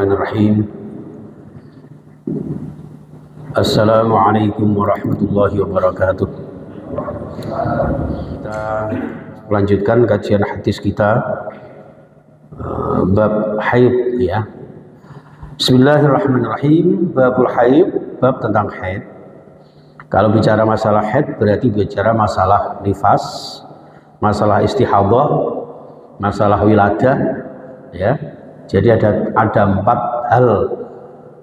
Bismillahirrahmanirrahim. Assalamualaikum warahmatullahi wabarakatuh. Kita lanjutkan kajian hadis kita bab haid ya. Bismillahirrahmanirrahim. Babul haid, bab tentang haid. Kalau bicara masalah haid berarti bicara masalah nifas, masalah istihadah, masalah wiladah ya. Jadi ada 4 hal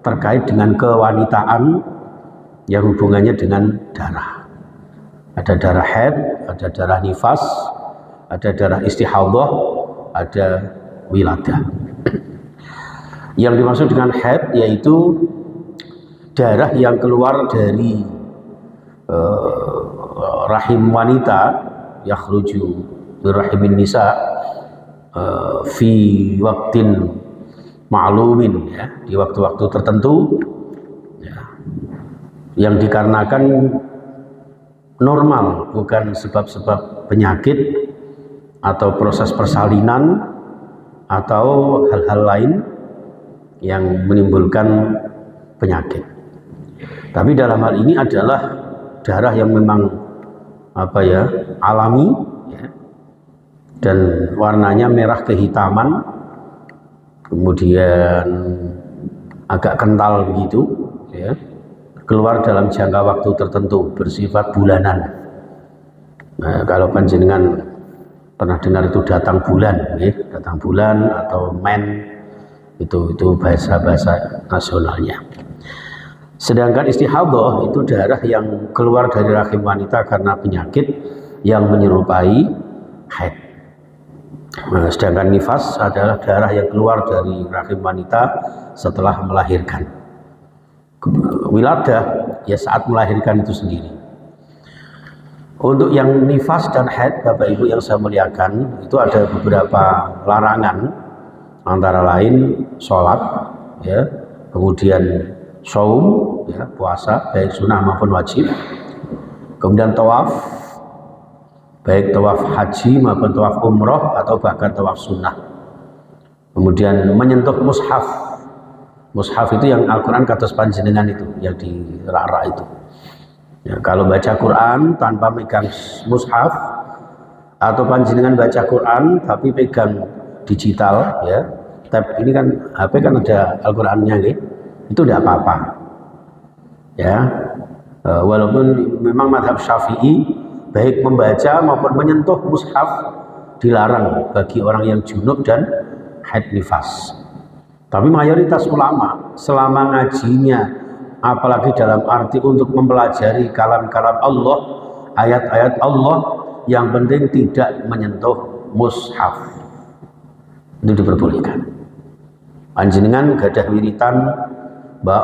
terkait dengan kewanitaan yang hubungannya dengan darah. Ada darah haid, ada darah nifas, ada darah istihadah, ada wiladah. Yang dimaksud dengan haid yaitu darah yang keluar dari rahim wanita, yakhruju min rahimin nisa fi waktin ma'lumin ya, di waktu-waktu tertentu ya, yang dikarenakan normal, bukan sebab-sebab penyakit atau proses persalinan atau hal-hal lain yang menimbulkan penyakit. Tapi dalam hal ini adalah darah yang memang alami ya, dan warnanya merah kehitaman, kemudian agak kental begitu ya, keluar dalam jangka waktu tertentu, bersifat bulanan. Nah, kalau panjenengan pernah dengar itu datang bulan ya, datang bulan atau men, itu bahasa nasionalnya. Sedangkan istihadah itu darah yang keluar dari rahim wanita karena penyakit yang menyerupai haid. Nah, sedangkan nifas adalah darah yang keluar dari rahim wanita setelah melahirkan. Wiladah ya saat melahirkan itu sendiri. Untuk yang nifas dan haid, Bapak Ibu yang saya muliakan, itu ada beberapa larangan, antara lain sholat ya, kemudian saum ya, puasa baik sunnah maupun wajib, kemudian tawaf baik tawaf haji maupun tawaf umroh atau bahkan tawaf sunnah, kemudian menyentuh mushaf. Mushaf itu yang Al-Quran kados panjenengan itu yang dirak-rak itu ya, kalau baca Quran tanpa megang mushaf atau panjenengan baca Quran tapi pegang digital ya, tab ini kan HP kan ada Al-Qurannya gitu, itu tidak apa-apa ya. Walaupun memang mazhab Syafi'i baik membaca maupun menyentuh mushaf dilarang bagi orang yang junub dan haid nifas. Tapi mayoritas ulama selama ngajinya, apalagi dalam arti untuk mempelajari kalam-kalam Allah, ayat-ayat Allah, yang penting tidak menyentuh mushaf, itu diperbolehkan. Panjenengan gadah wiritan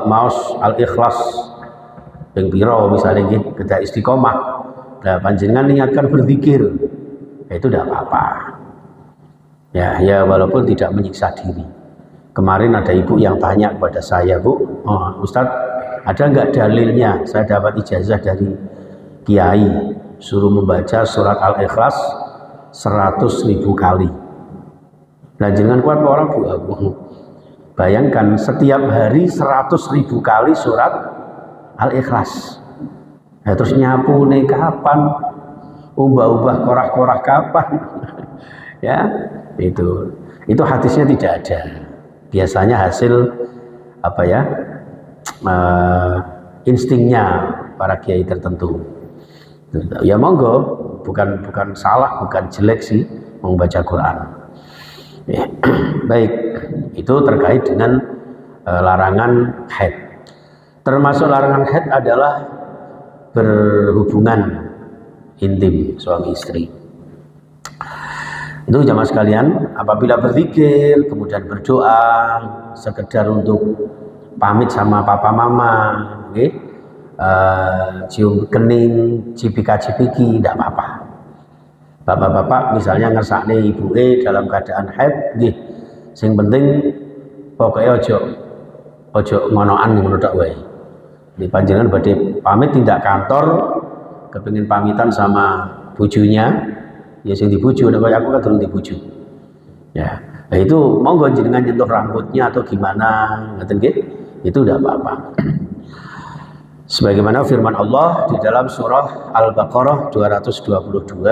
maos al-ikhlas yang piro misalnya gitu, gadah istiqomah, nah panjenengan niatkan berzikir, itu tidak apa-apa ya, walaupun tidak menyiksa diri. Kemarin ada ibu yang tanya kepada saya, Bu, Ustadz ada nggak dalilnya saya dapat ijazah dari kiai suruh membaca surat al-ikhlas 100.000 kali. Nah jangan kuat orang Bu, bayangkan setiap hari 100.000 kali surat al-ikhlas. Nah, terus nyapu nih kapan, ubah-ubah korah-korah kapan ya, itu hadisnya tidak ada. Biasanya hasil instingnya para kiai tertentu ya, monggo, bukan salah, bukan jelek sih membaca Quran ya. Baik, itu terkait dengan larangan haid. Termasuk larangan haid adalah berhubungan intim suami istri. Itu jamaah sekalian, apabila berzikir kemudian berdoa sekedar untuk pamit sama papa mama, okay? Cium kening, cipika-cipiki, tidak apa-apa. Bapak-bapak misalnya ngersakne ibu dalam keadaan haid, nggih, sing penting pokoknya ojo ngonoan ngono tok wae. Di panjenengan badhe pamit tindak kantor, kepengin pamitan sama bojonya, ya sing dibuju, nek kaya aku kan durung dibuju. Ya, Nah, itu monggo jenengan nyentuh rambutnya atau gimana, ngoten nggih, itu tidak apa-apa. Sebagaimana firman Allah di dalam surah Al-Baqarah 222,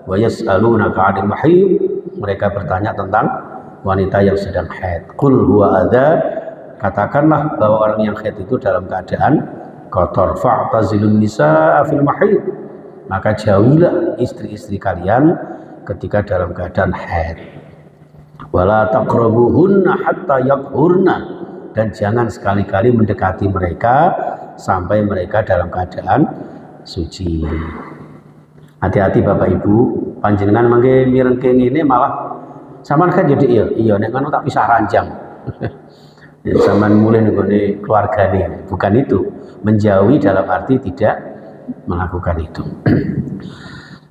wa yas'alunaka 'anil mahid, mereka bertanya tentang wanita yang sedang haid. Qul huwa adza, katakanlah bahwa orang yang haid itu dalam keadaan kotor. Fa'tazilun nisaa fil mahid, maka jauhilah istri-istri kalian ketika dalam keadaan haid. Wala taqrabuhunna hatta yathurna, dan jangan sekali-kali mendekati mereka sampai mereka dalam keadaan suci. Hati-hati Bapak Ibu, panjenengan mangke mireng kene malah sampean kan jadi iya nek ngono tak pisah ranjang. Ya sampean mulai nggone keluargane, bukan itu. Menjauhi dalam arti tidak melakukan itu.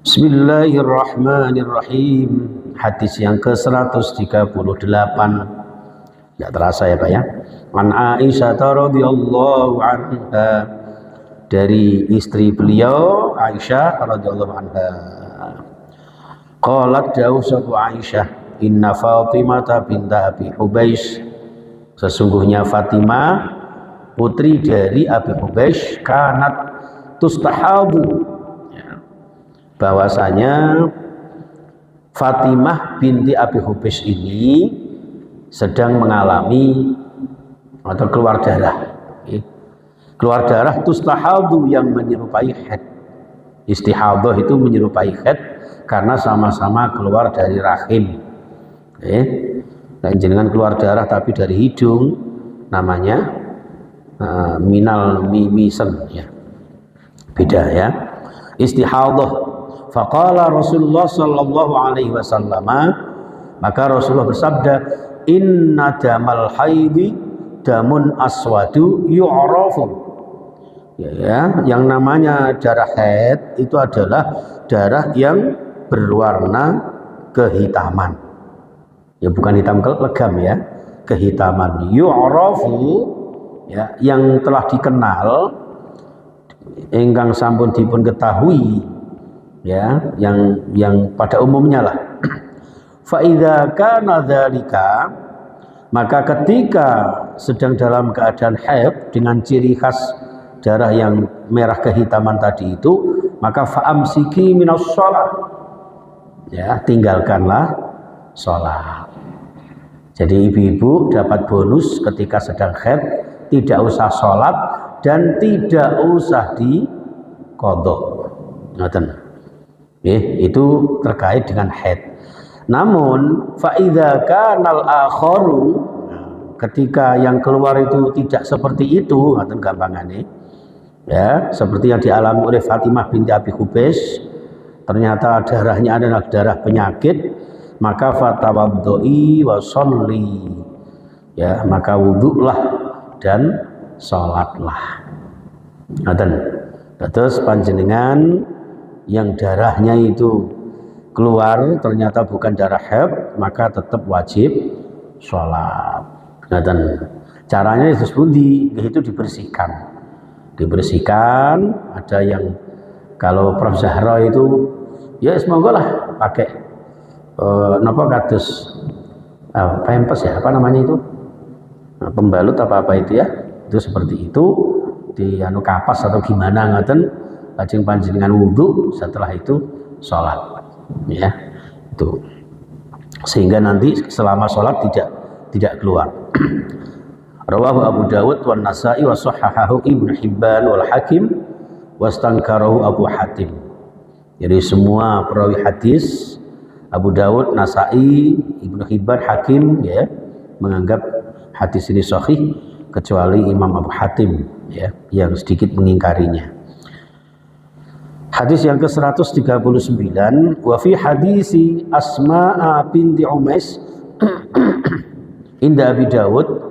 Bismillahirrahmanirrahim. Hadis yang ke-138. Tidak terasa ya Pak ya. An Aisyah radhiyallahu anha, dari istri beliau Aisyah radhiyallahu anha. Qalat dawuh sapa Aisyah, inna Fatimah binta Abi Hubais, sesungguhnya Fatimah putri dari Abi Hubais, kanat tustahabu, ya, bahwasanya Fatimah binti Abi Hubais ini sedang mengalami atau keluar darah. Keluar darah tustahabu, yang menyerupai haid. Istihadah itu menyerupai haid karena sama-sama keluar dari rahim. Dan jenengan keluar darah tapi dari hidung, namanya minal mimisen, ya. Beda ya. Istihadah. Faqala Rasulullah sallallahu alaihi wasallam, maka Rasulullah bersabda, inna damal haidi damun aswadu yu'rafu. Ya, yang namanya darah haid itu adalah darah yang berwarna kehitaman. Ya, bukan hitam legam ya, kehitaman. Yu'rafu, ya, yang telah dikenal, ingkang sampun dipun ketahui, ya, yang pada umumnya lah. Fa idza kana dzalika, maka ketika sedang dalam keadaan haid dengan ciri khas darah yang merah kehitaman tadi itu, maka fa'amsiki minas shalah, ya, tinggalkanlah sholat. Jadi ibu-ibu dapat bonus ketika sedang haid, tidak usah sholat dan tidak usah diqadha. Ngoten. Itu terkait dengan haid. Namun fa'idza kanal akharu, ketika yang keluar itu tidak seperti itu, ngoten gampangane, ya, seperti yang dialami oleh Fatimah binti Abi Hubais, ternyata darahnya adalah darah penyakit, maka fatawaddoi wa sholli, ya, maka wudhulah dan sholatlah. Ngoten. Terus panjenengan yang darahnya itu keluar ternyata bukan darah haid, maka tetap wajib sholat. Ngoten. Caranya itu sepundi, itu dibersihkan. Ada yang kalau Prof Zahra itu ya semoga lah pakai napa kados pempes ya, apa namanya itu, pembalut apa itu ya, itu seperti itu di anu kapas atau gimana ngoten, lajeng panjenengan wudhu, setelah itu sholat, ya, itu sehingga nanti selama sholat tidak keluar. Rawahu Abu Dawud wan Nasa'i wa sahhahahu Ibnu Hibban wal Hakim wastankarahu Abu Hatim. Jadi semua perawi hadis Abu Dawud, Nasa'i, Ibnu Hibban, Hakim, ya, menganggap hadis ini sahih, kecuali Imam Abu Hatim, ya, yang sedikit mengingkarinya. Hadis yang ke-139, wa fi hadisi Asma'a binti Umais inda Abi Dawud,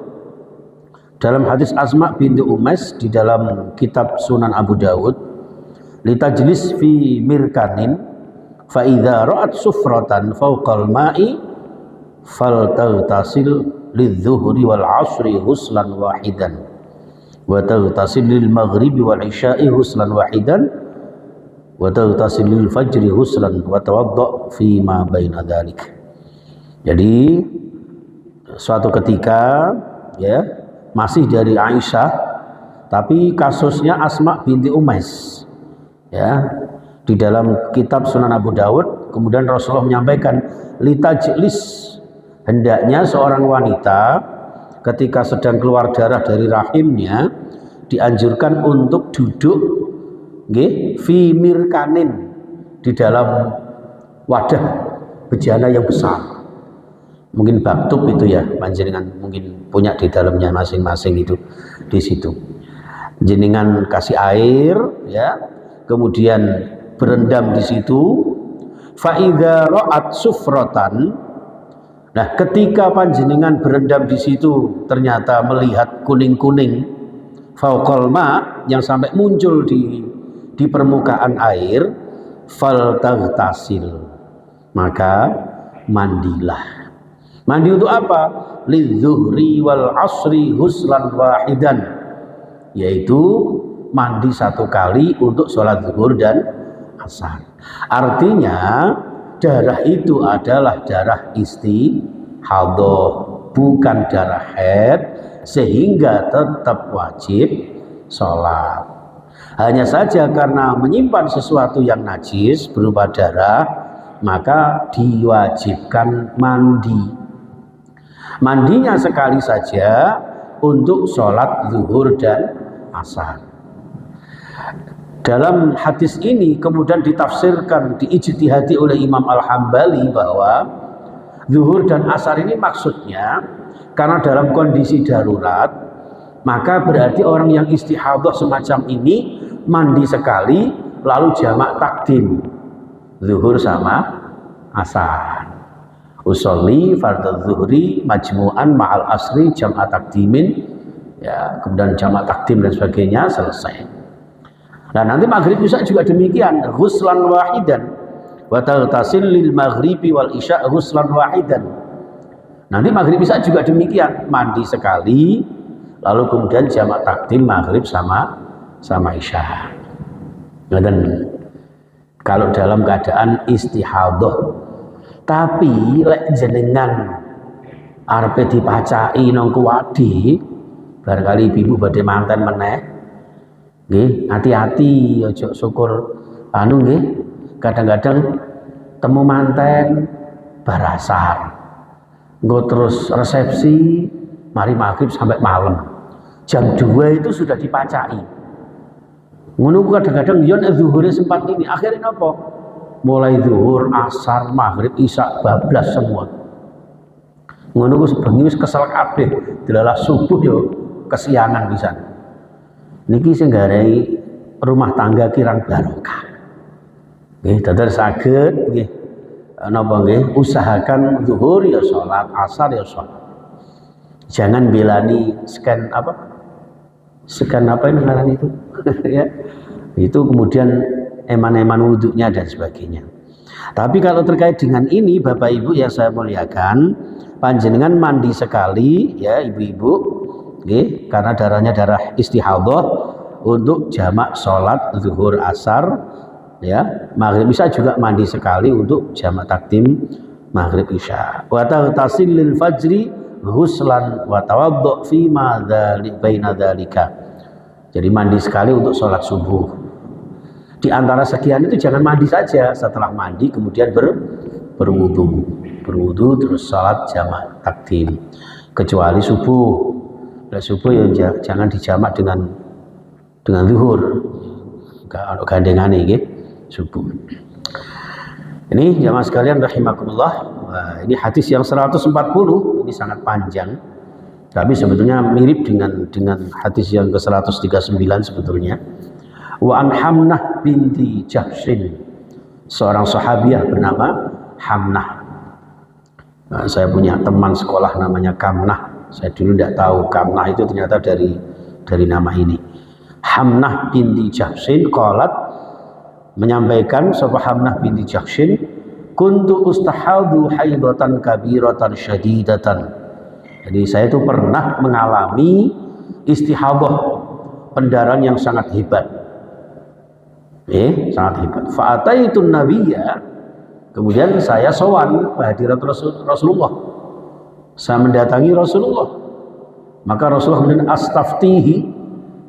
dalam hadis Asma binti Umais di dalam kitab Sunan Abu Dawud, litajlis fi mirkanin fa idza ra'at sufratan fawqal ma'i faltaghtasil lidzuhri wal 'ashri ghuslan wahidan wa taghtasil lil maghribi wal 'isya'i ghuslan wahidan wa taghtasil lil fajri ghuslan wa tawadda fi ma baina dzalik. Jadi suatu ketika ya masih dari Aisyah, tapi kasusnya Asma binti Umais ya, di dalam kitab Sunan Abu Dawud. Kemudian Rasulullah menyampaikan litajlis, hendaknya seorang wanita ketika sedang keluar darah dari rahimnya dianjurkan untuk duduk fi mirkanin, di dalam wadah bejana yang besar. Mungkin baktub itu ya, panjenengan mungkin punya di dalamnya masing-masing itu di situ. Jenengan kasih air ya, kemudian berendam di situ. Fa idza ra'at sufratan. Nah, ketika panjenengan berendam di situ ternyata melihat kuning-kuning fauqal ma, yang sampai muncul di permukaan air, fal taghtasil, maka mandilah. Mandi untuk apa? Lidzuhri wal asri huslan wahidan, yaitu mandi satu kali untuk sholat zuhur dan asar. Artinya darah itu adalah darah istihadhah, bukan darah haid, sehingga tetap wajib sholat. Hanya saja karena menyimpan sesuatu yang najis berupa darah, maka diwajibkan mandi. Mandinya sekali saja untuk sholat zuhur dan asar. Dalam hadis ini kemudian ditafsirkan, diijtihadi oleh Imam Al-Hambali bahwa zuhur dan asar ini maksudnya karena dalam kondisi darurat, maka berarti orang yang istihadhah semacam ini mandi sekali lalu jamak takdim zuhur sama asar. Usolli fardhu zuhri majmu'an ma'al asri jam'a takdimin, ya, kemudian jamak takdim dan sebagainya, selesai. Nah, nanti maghrib isya juga demikian, ghuslan wahidan wa taghtasil lil maghribi wal isya ghuslan wahidan. Nanti maghrib isya juga demikian, mandi sekali lalu kemudian jamak takdim maghrib sama isya. Dan kalau dalam keadaan istihadhah. Tapi lek jenengan arepe dipacai nang kuwadi, barangkali ibu badhe manten meneh, nggih, hati-hati aja syukur anu nggih. Kadang-kadang temu manten barasar. Engko terus resepsi mari maghrib sampai malam. Jam 2 itu sudah dipacai. Ngono kadang-kadang yo nek zuhure sempat ini, akhirnya napa? Mulai zuhur, asar, maghrib, isya bablas semua. Ngono ku sebengi wis kesel kabeh, delalah subuh yo kesiangan pisan. Niki sing garai rumah tangga kirang barokah. Nggih, dados saged nggih napa nggih usahakan zuhur ya salat, asar ya salat. Jangan belani scan apa ini ngaran itu ya. Itu kemudian eman-eman wudhunya dan sebagainya. Tapi kalau terkait dengan ini Bapak Ibu yang saya muliakan, panjenengan mandi sekali ya ibu-ibu, okay, karena darahnya darah istihadhah, untuk jamak sholat zuhur asar ya, maghrib isya juga mandi sekali untuk jamak takdim maghrib isya. Wa taghtasil lil fajri ghuslan wa tawaddu fi ma baina dzalika. Jadi mandi sekali untuk sholat subuh. Di antara sekian itu jangan mandi saja, setelah mandi kemudian berwudu terus sholat jamak takdim, kecuali subuh. Subuh ya jangan dijamak dengan zuhur, kalau gandengan ini subuh. Ini jamaah sekalian rahimakumullah. Ini hadis yang 140, ini sangat panjang, tapi sebetulnya mirip dengan hadis yang ke 139 sebetulnya. Wa an Hamnah binti Jahshin, seorang sahabiah bernama Hamnah. Nah, saya punya teman sekolah namanya Kamnah. Saya dulu tidak tahu Kamnah itu ternyata dari nama ini. Hamnah binti Jahshin qalat, menyampaikan sapa Hamnah binti Jahshin, kuntu ustahadu haidatan kabiratan syadidatan. Jadi saya itu pernah mengalami istihadhah, pendarahan yang sangat hebat. Sangat hebat. Fa'ataitun nabiyya, Kemudian saya sowan kehadirat Rasulullah. Saya mendatangi Rasulullah. Maka Rasulullah kemudian astaftihi,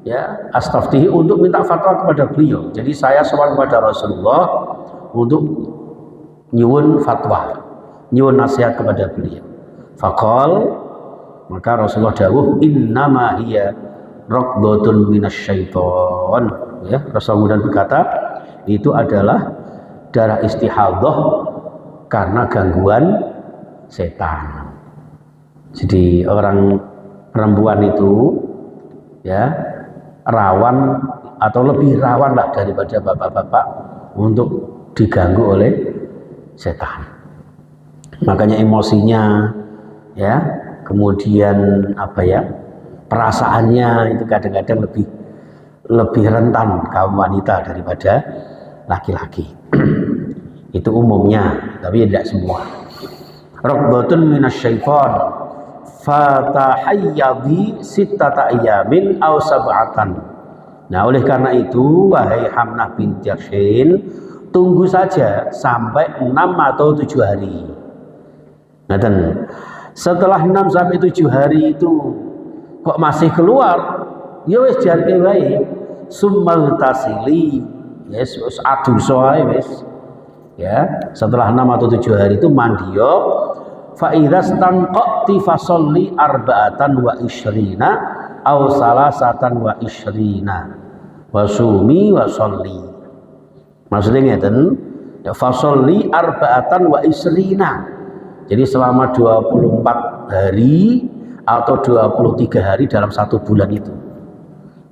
ya, astaftihi untuk minta fatwa kepada beliau. Jadi saya sowan kepada Rasulullah untuk nyuwun fatwa, nyuwun nasihat kepada beliau. Faqal, maka Rasulullah dawuh innama hiya raqdatun minasyaiton. Ya, Rasulullah berkata itu adalah darah istihadhah karena gangguan setan. Jadi orang perempuan itu ya rawan atau lebih rawan lah daripada bapak-bapak untuk diganggu oleh setan. Makanya emosinya ya, kemudian apa ya, perasaannya itu kadang-kadang lebih rentan kaum wanita daripada laki-laki. Itu umumnya, tapi tidak semua. Raqbatun minasyaiton fatahayyadi sittata ayyamin aw sab'atan. Nah, oleh karena itu wahai Hamnah binti Jahsyin, tunggu saja sampai 6 atau 7 hari. Ngaten. Setelah 6 sampai 7 hari itu kok masih keluar, ya wis jarke wae. Summal tasili. Yes, wis adu soe wis. Ya, setelah 6 atau 7 hari itu mandi yo. Fa idza stanqati fasolli arba'atan wa isyrina aw salasatan wa isyrina wasumi wasolli. Maksudnya ngeten, ya fasolli arba'atan wa isyrina. Jadi selama 24 hari atau 23 hari dalam 1 bulan itu.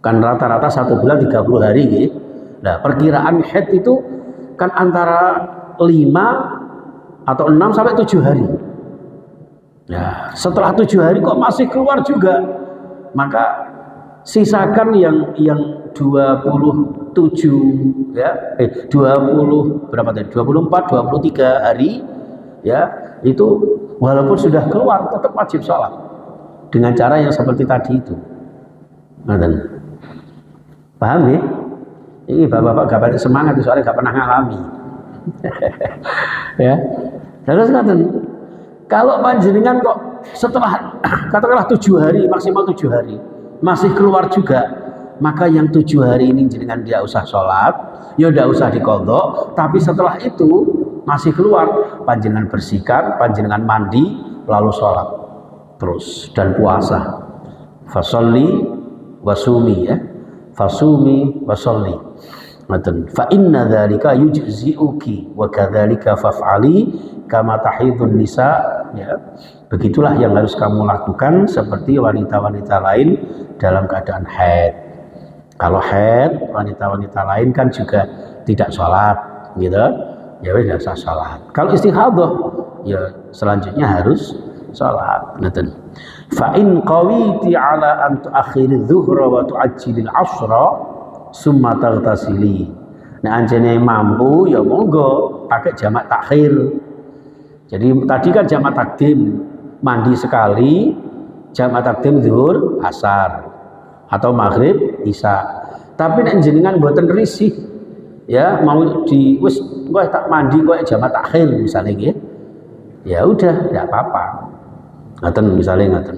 Kan rata-rata 1 bulan 30 hari gitu. Nah, perkiraan haid itu kan antara 5 atau 6 sampai 7 hari. Nah, setelah 7 hari kok masih keluar juga, maka sisakan yang 27 ya, 20 berapa tadi? 24, 23 hari ya, itu walaupun sudah keluar tetap wajib sholat dengan cara yang seperti tadi itu. Paham ya? Ini bapak-bapak gak banyak semangat soalnya gak pernah ngalami. Ya, terus ngaten, kalau panjenengan kok setelah katakanlah 7 hari, maksimal 7 hari masih keluar juga, maka yang 7 hari ini jenengan tidak usah sholat, ya tidak usah diqadha, tapi setelah itu masih keluar, panjenengan bersihkan, panjenengan mandi, lalu sholat terus dan puasa. Fasolli wasumi, ya, fasumi wasolli. Fa inna dzalika yujzi'uki wa kadzalika faf'ali kama tahidun nisa, ya. Begitulah yang harus kamu lakukan seperti wanita-wanita lain dalam keadaan haid. Kalau haid, wanita-wanita lain kan juga tidak sholat, gitu. Ya wis tidak usah sholat. Kalau istihadhah, ya selanjutnya harus sholat. Ngeten. Fa in qawiti ala an tuakhiri dhuhra wa tuajjilil asra summa taghtasili. Nah, anjene mampu ya monggo pakai jamak takhir. Jadi tadi kan jamak takdim, mandi sekali, jamak takdim zuhur, asar atau maghrib, isya. Tapi nek jenengan mboten risih, ya mau di wis kowe tak mandi kowe jamak takhir misalnya nggih. Ya udah, enggak apa-apa. Ngaten misalnya ngaten.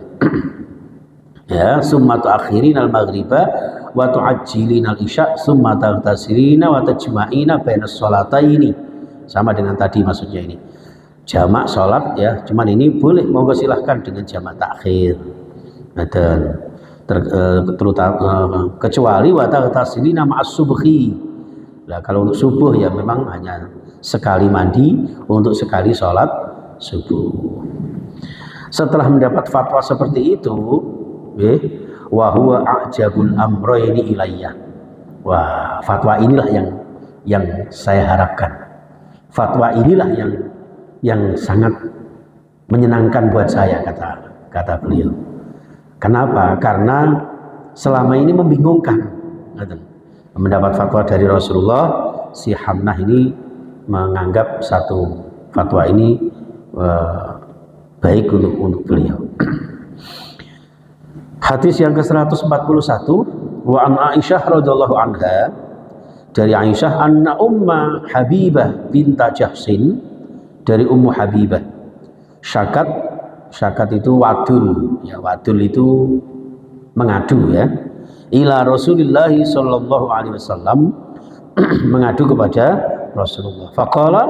Ya, summa tuakhirin al-maghriba wa tuajjilin al-isya summa taghtasilina wa tajma'ina bainas sholataini. Sama dengan tadi maksudnya ini. Jamak sholat ya, cuman ini boleh monggo silahkan dengan jamak takhir. Ngaten. Terutama kecuali wa taghtasilina ma'as subhi. Nah, kalau untuk subuh ya memang hanya sekali mandi untuk sekali sholat subuh. Setelah mendapat fatwa seperti itu, wa huwa a'jabul amrayni ilayya. Wah, fatwa inilah yang saya harapkan. Fatwa inilah yang sangat menyenangkan buat saya, kata beliau. Kenapa? Karena selama ini membingungkan. Mendapat fatwa dari Rasulullah, si Hamnah ini menganggap satu fatwa ini baik untuk beliau. Hadis yang ke-141, wa an Aisyah radhiyallahu anha, dari Aisyah anna umma Habibah binta Jahsin dari Ummu Habibah. Syakat itu wadul, ya wadul itu mengadu ya. Ila Rasulillah sallallahu alaihi wasallam, mengadu kepada Rasulullah. Faqala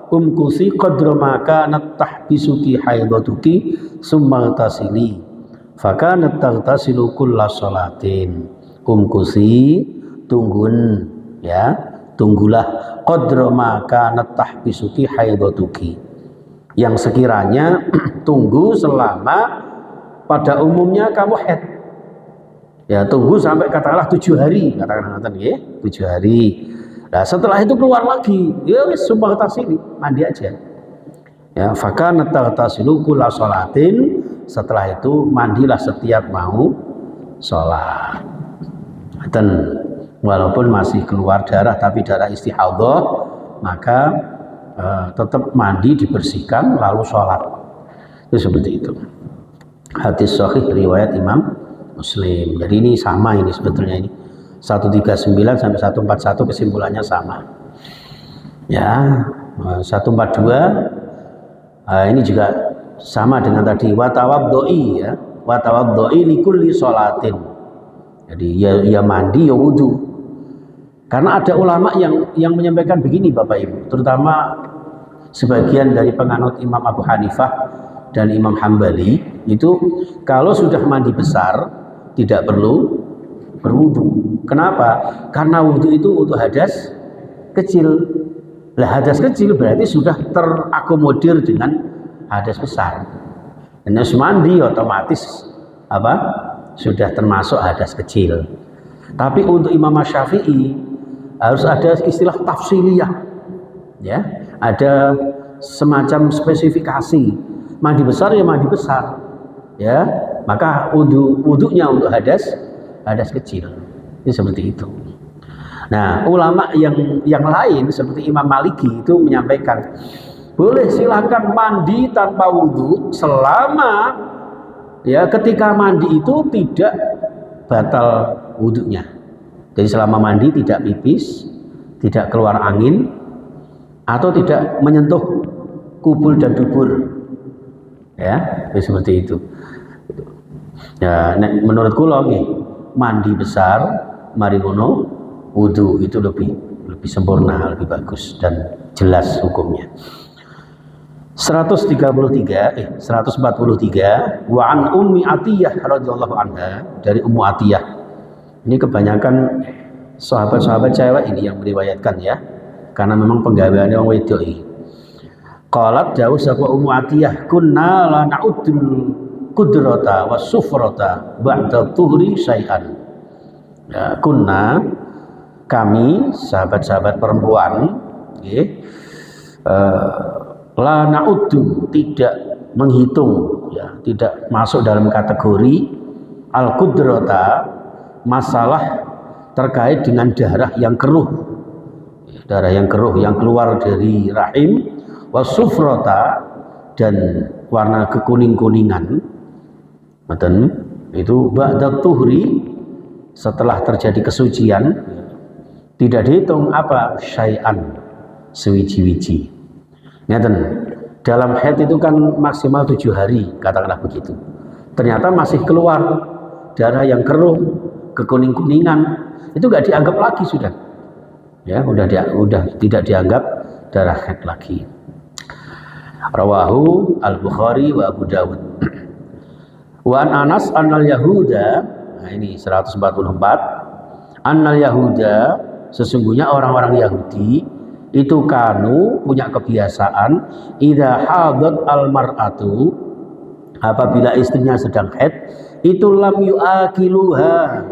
umkusi qadra ma kanat tahbisuki haidatuki summa tasili. Fakanat taghtasilu kulla salatin. Umkusi, tunggun ya, tunggulah qadra ma kanat tahbisuki haidatuki, yang sekiranya tunggu selama pada umumnya kamu haid. Ya, tunggu sampai katakanlah 7 hari, katakanlah ya, 7 hari. Nah, setelah itu keluar lagi, ya wis sumpah tasili, mandi aja. Ya, fakanat taghtasilu kulla sholatin, setelah itu mandilah setiap mau sholat. Dan walaupun masih keluar darah tapi darah istihadhah, maka tetap mandi, dibersihkan lalu sholat. Itu seperti itu. Hadis sahih riwayat Imam Muslim. Jadi ini sama, ini sebetulnya ini 139 sampai 141 kesimpulannya sama. Ya, 142 ini juga sama dengan tadi, wa tawaddoi ya, wa tawaddoi likulli sholatin. Jadi ya mandi ya wudu. Karena ada ulama yang menyampaikan begini Bapak Ibu, terutama sebagian dari penganut Imam Abu Hanifah dan Imam Hambali, itu kalau sudah mandi besar tidak perlu berwudu. Kenapa? Karena wudu itu untuk hadas kecil. Lah hadas kecil berarti sudah terakomodir dengan hadas besar. Dan mandi otomatis apa? Sudah termasuk hadas kecil. Tapi untuk Imam Syafi'i harus ada istilah tafsiliyah, ya, ada semacam spesifikasi. Mandi besar ya mandi besar, ya, maka wudunya untuk hadas kecil. Ini seperti itu. Nah, ulama yang lain seperti Imam Maliki itu menyampaikan boleh silakan mandi tanpa wudu selama ya ketika mandi itu tidak batal wudunya. Jadi selama mandi tidak pipis, tidak keluar angin, atau tidak menyentuh kubul dan dubur, ya, seperti itu. Ya, menurut kula nggih, mandi besar, mari ngono, wudu itu lebih sempurna, lebih bagus dan jelas hukumnya. 143 wa an Ummi Atiyah radhiyallahu anha, dari Ummu Atiyah. Ini kebanyakan sahabat-sahabat cewek ini yang meriwayatkan ya, karena memang penggaweane wong wedok iki. Qalat dawuh sapa Ummu Atiyah, kunna la na'udul qudrata was sufrata ba'da tuhri syai'an. Ya, kunna, kami sahabat-sahabat perempuan nggih, la na'uddu, tidak menghitung ya, tidak masuk dalam kategori al-qudrata, masalah terkait dengan darah yang keruh, yang keluar dari rahim, wasufrota, dan warna kekuning-kuningan, itu ba'da tuhri, setelah terjadi kesucian, tidak dihitung apa syai'an, sewiji-wiji. Dalam haid itu kan maksimal 7 hari, katakanlah begitu. Ternyata masih keluar darah yang keruh, kekuning-kuningan, itu nggak dianggap lagi sudah, ya, udah tidak dianggap darah haid lagi. Rawahu Al-Bukhari wa Abu Dawud. Wa an Anas annal Yahuda, nah ini 144, annal Yahuda, sesungguhnya orang-orang Yahudi itu kanu punya kebiasaan, idza hadat al mar'atu, apabila istrinya sedang haid, itu lam yu'akiluha.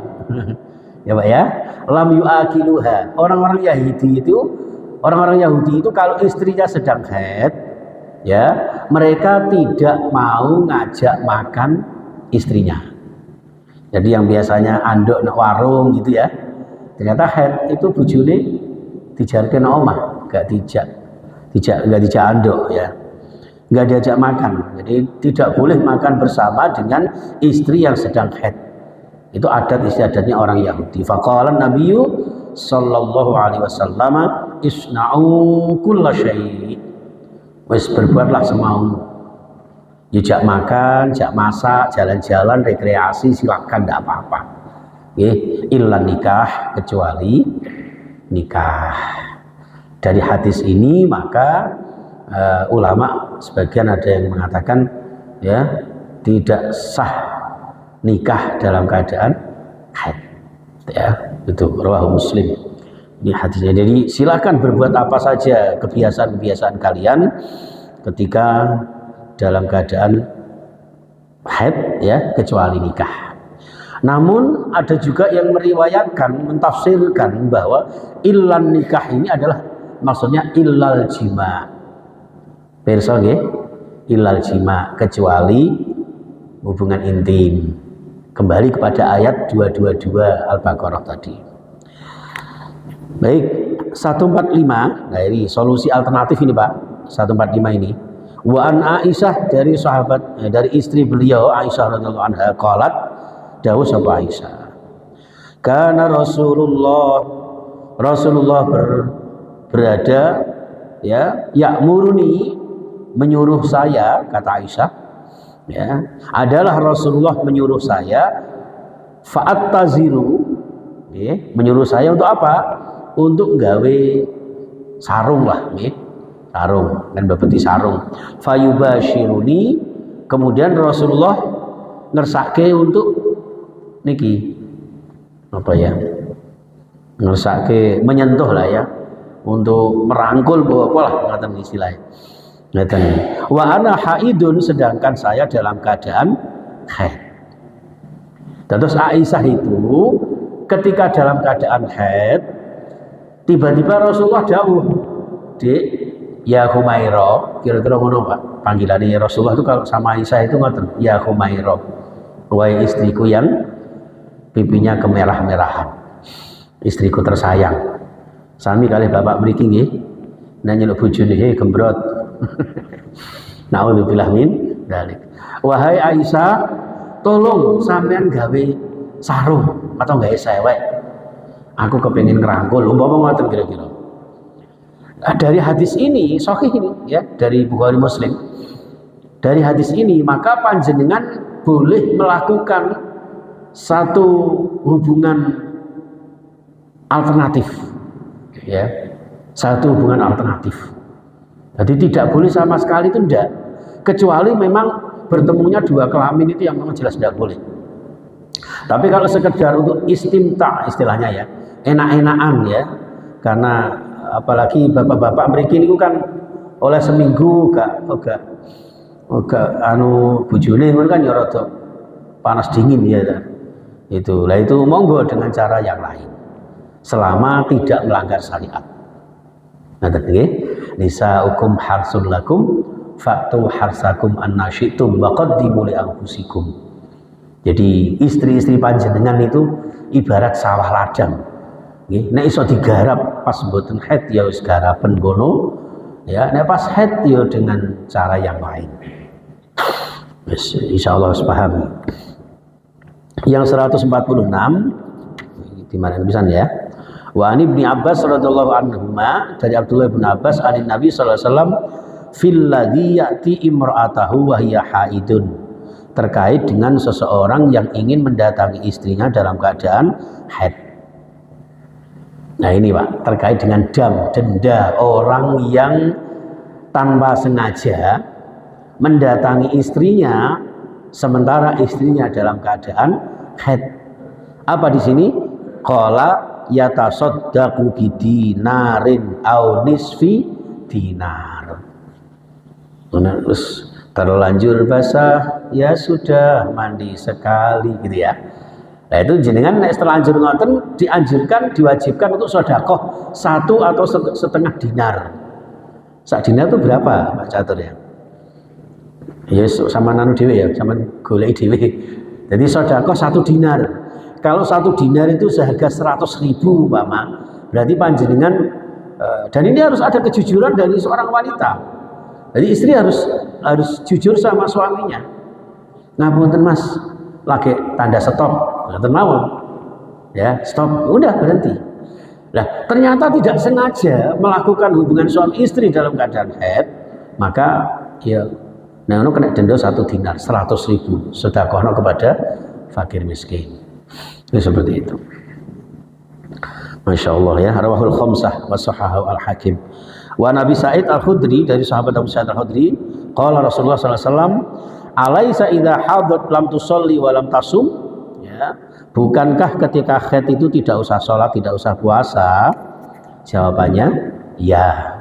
Ya Pak ya, lam yu'akiluha. Orang-orang Yahudi itu kalau istrinya sedang haid, ya, mereka tidak mau ngajak makan istrinya. Jadi yang biasanya anduk nang warung gitu ya, ternyata haid itu bojone dijarke nang omah, gak dijak anduk ya, nggak diajak makan. Jadi tidak boleh makan bersama dengan istri yang sedang haid. Itu adat istiadatnya orang Yahudi. Faqala Nabiyyu sallallahu alaihi wasallam isna'u kulla syai'. Wis berbuatlah semaumu. Ya jak makan, jak masak, jalan-jalan, rekreasi silakan, tidak apa-apa. Illa nikah, kecuali nikah. Dari hadis ini maka ulama sebagian ada yang mengatakan ya tidak sah nikah dalam keadaan haid. Ya, itu rawahu Muslim. Ini hadisnya. Jadi silakan berbuat apa saja kebiasaan-kebiasaan kalian ketika dalam keadaan haid, ya, kecuali nikah. Namun ada juga yang meriwayatkan, mentafsirkan bahwa illan nikah ini adalah maksudnya illal jima. Pirsa nggih? Illal jima, kecuali hubungan intim. Kembali kepada ayat 222 Al-Baqarah tadi. Baik, 145. Nah, ini solusi alternatif ini, Pak. 145 ini. Wa an Aisyah, dari sahabat, dari istri beliau Aisyah radhiyallahu anha, qalat, dawuh sapa Aisyah, karena Rasulullah berada, ya, ya'muruni, menyuruh saya, kata Aisyah, ya, adalah Rasulullah menyuruh saya, fa'attaziru, ya, menyuruh saya untuk apa? Untuk gawe sarung lah, ya. Sarung, kan babeti sarung. Fayubashiruni, kemudian Rasulullah ngersake untuk niki apa ya, ngersake menyentuh lah ya, untuk merangkul apa lah ngaten istilahnya. Ngaten. Wa ana haidun, sedangkan saya dalam keadaan haid. Terus Aisyah itu ketika dalam keadaan haid, tiba-tiba Rasulullah dawuh, "Dik, ya Humaira," kira-kira ngono Pak. Panggilannya Rasulullah itu kalau sama Aisyah itu ngoten, ya Humaira, wahai istriku yang pipinya kemerah-merahan, istriku tersayang. Sami kali bapak mriki nggih, nek nyeluk bojone gembrot. Nauzubillah min dzalik. Wahai Aisyah, tolong sampean gawe sarung atau gawe sewek. Aku kepengin ngerangkul, umpama ngoten kira-kira. Nah, dari hadis ini, sahih ini ya, dari Bukhari Muslim. Dari hadis ini maka panjenengan boleh melakukan satu hubungan alternatif, ya, satu hubungan alternatif. Jadi tidak boleh sama sekali itu tidak, kecuali memang bertemunya dua kelamin itu yang memang jelas tidak boleh. Tapi kalau sekedar untuk istimta istilahnya ya, enak-enakan ya, karena apalagi bapak-bapak mereka ini kan oleh seminggu gak anu bojone kan ya rada panas dingin ya. Itu monggo dengan cara yang lain selama tidak melanggar syariat. Nah, nggih, nisaukum harsul lakum fa'tu harsakum anna syi'tum wa qaddimu li anfusikum. Jadi istri-istri panjenengan itu ibarat sawah ladang. Nek iso digarap pas mboten haid ya wis garapen ngono, ya, nek pas haid ya dengan cara yang lain. Wis insyaallah wis paham. Yang 146 di mana pisan ya. Wa ani Ibnu Abbas radhiyallahu anhuma, dari Abdullah bin Abbas anin Nabi sallallahu alaihi wasallam fil ladzi ya'ti imra'atahu wa hiya haidun, terkait dengan seseorang yang ingin mendatangi istrinya dalam keadaan haid. Nah ini Pak, terkait dengan denda orang yang tanpa sengaja mendatangi istrinya sementara istrinya dalam keadaan haid. Apa di sini? Qala yatasaddaqu bidinarin au nisfi dinar. Terus terlanjur basah, ya sudah mandi sekali gitu ya. Nah itu jenengan setelah anjur ngoten dianjurkan, diwajibkan untuk sedekah 1 atau setengah dinar. Sak dinar itu berapa Pak Catur ya? Yes, sama nanu dewe ya, sama golek dewe. Jadi sedekah 1 dinar. Kalau 1 dinar itu seharga 100.000 Pak, berarti panjenengan dan ini harus ada kejujuran dari seorang wanita. Jadi istri harus jujur sama suaminya. Ngapunten Mas, lagi tanda stop. Ngaten mawon. Ya, stop, udah berhenti. Nah, ternyata tidak sengaja melakukan hubungan suami istri dalam keadaan haid, maka ya nah ono kena denda 1 dinar 100.000 sedekahno kepada fakir miskin. Itu seperti itu. Masya Allah ya. Rawahul khamsah wa sahahu al-Hakim. Wa Nabi Sa'id al-Khudri, dari sahabat Abu Sa'id al-Khudri, qala Rasulullah sallallahu alaihi wasallam, "Alaisa idza hadat lam tusolli wa lam tasum?" Ya, bukankah ketika haid itu tidak usah sholat, tidak usah puasa? Jawabannya ya.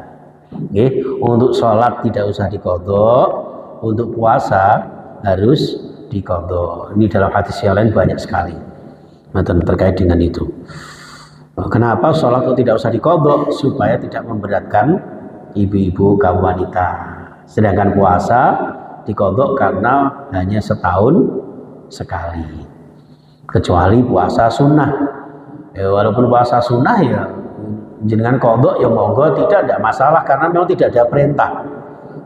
Oke, untuk sholat tidak usah diqadha, untuk puasa harus diqadha. Ini dalam hadis yang lain banyak sekali terkait dengan itu. Kenapa sholat itu tidak usah diqadha? Supaya tidak memberatkan ibu-ibu kaum wanita. Sedangkan puasa diqadha karena hanya setahun sekali. Kecuali puasa sunnah. Walaupun puasa sunnah ya jenengan qadha ya monggo, tidak masalah karena memang tidak ada perintah.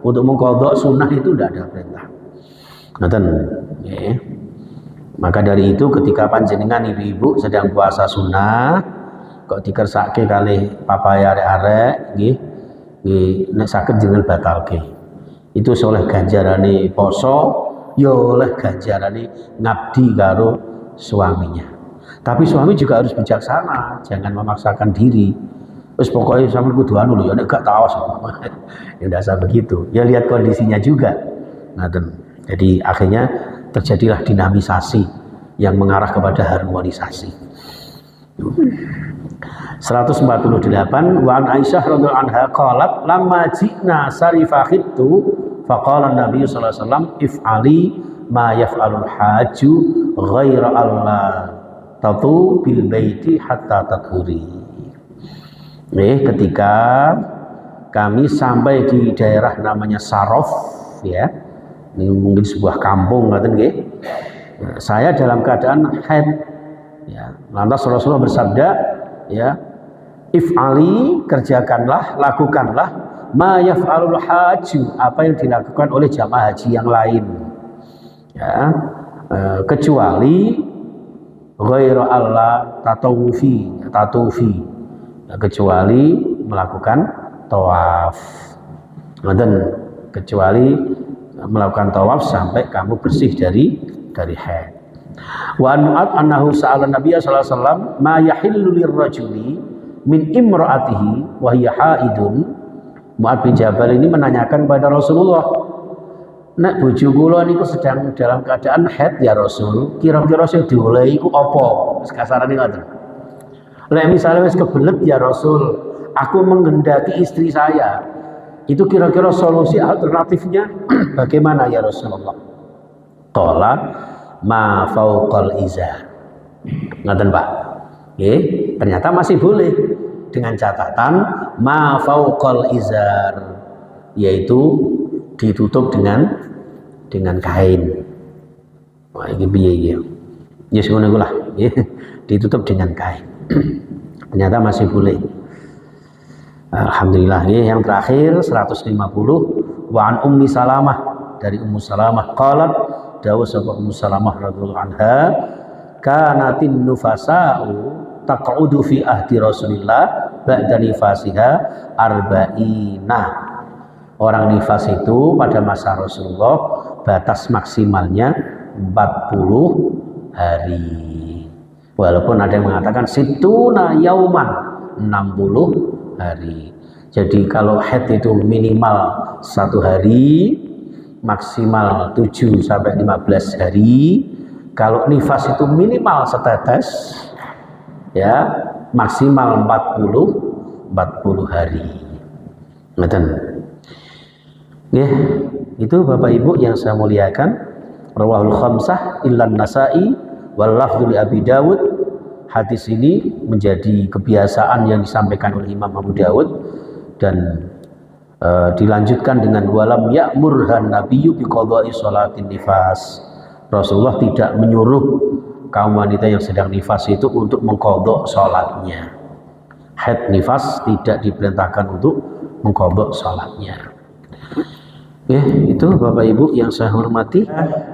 Untuk mengqadha sunnah itu tidak ada perintah. Ngoten nggih. Maka dari itu ketika panjenengan ibu-ibu sedang puasa sunnah kok dikersake kali papaya arek-arek nggih nek saged jenengan batalke. Itu oleh ganjarane poso ya oleh ganjarane ngabdi karo suaminya. Tapi suami juga harus bijaksana, jangan memaksakan diri. Terus pokoknya sampe kudu anu lho ya nek gak tawas. Ya ndak usah begitu. Ya lihat kondisinya juga. Ngaten. Jadi akhirnya terjadilah dinamisasi yang mengarah kepada harmonisasi. 148 wa an Aisyah radhiyallahu anha qalat lamma ji'na sarifahittu faqala Nabi sallallahu alaihi wasallam if'ali ma yaf'alul haju ghaira alla tatu bil baiti hatta tathuri. Ketika kami sampai di daerah namanya Sarof ya, ini mungkin sebuah kampung ngaten nggih. Saya dalam keadaan haid ya. Lantas Rasulullah bersabda ya, if'ali, kerjakanlah, lakukanlah ma yaf'alul haju, apa yang dilakukan oleh jamaah haji yang lain ya, kecuali ghairu Allah tatufi ya, kecuali melakukan tawaf. Kecuali melakukan tawaf sampai kamu bersih dari haid. Wa an'at annahu sa'ala Nabiya sallallahu alaihi wasallam ma yahillu lirrajuli min imra'atihi wa hiya haidun. Mu'ad bin Jabal ini menanyakan pada Rasulullah, "Nek bojo kula niku sedang dalam keadaan haid ya Rasul, kira-kira sing diolehi iku apa?" Wis kasarane ngoten. Lek misalnya wis kebelet ya Rasul, aku menghendaki istri saya, itu kira-kira solusi alternatifnya bagaimana ya Rasulullah? Qala ma fauqal izar. Ngoten Pak. Ternyata masih boleh dengan catatan ma fauqal izar, yaitu ditutup dengan kain. Wah, iki piye iki? Ya ngono iku lah, ditutup dengan kain. Ternyata masih boleh. Alhamdulillah. Yang terakhir 150 wa an Ummi Salamah, dari Ummu Salamah qalat dawuh sapa Ummu Salamah radhiyallahu anha, kanatin nufasa'u taq'udu fi ahdi Rasulillah ba'da nifasiha arba'ina. Orang nifas itu pada masa Rasulullah batas maksimalnya 40 hari. Walaupun ada yang mengatakan situna yauman, 60 hari. Jadi kalau haid itu minimal 1 hari, maksimal 7 sampai 15 hari. Kalau nifas itu minimal setetes ya, maksimal 40 hari. Ngeten. Nggih, itu Bapak Ibu yang saya muliakan. Rawahul khamsah illan Nasa'i wal lafdzu li Abi Dawud. Hadis ini menjadi kebiasaan yang disampaikan oleh Imam Abu Dawud dan dilanjutkan dengan walam ya'murhan nabiyyu bi qada'i sholatin nifas. Rasulullah tidak menyuruh kaum wanita yang sedang nifas itu untuk mengqadha salatnya. Haid nifas tidak diperintahkan untuk mengqadha salatnya. Itu Bapak Ibu yang saya hormati,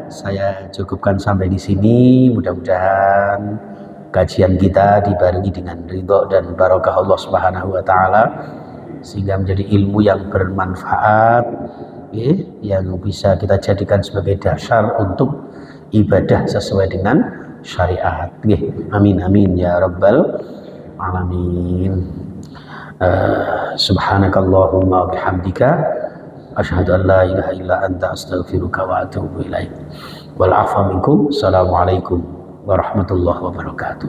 saya cukupkan sampai di sini. Mudah-mudahan kajian kita dibarengi dengan ridho dan barokah Allah Subhanahu wa taala. sehingga menjadi ilmu yang bermanfaat, yang bisa kita jadikan sebagai dasar untuk ibadah sesuai dengan syariat. Amin amin ya rabbal alamin. Subhanakallahumma bihamdika asyhadu an la ilaha illa anta astaghfiruka wa atubu ilaik. Wal afwa minkum. Assalamualaikum warahmatullahi wabarakatuh.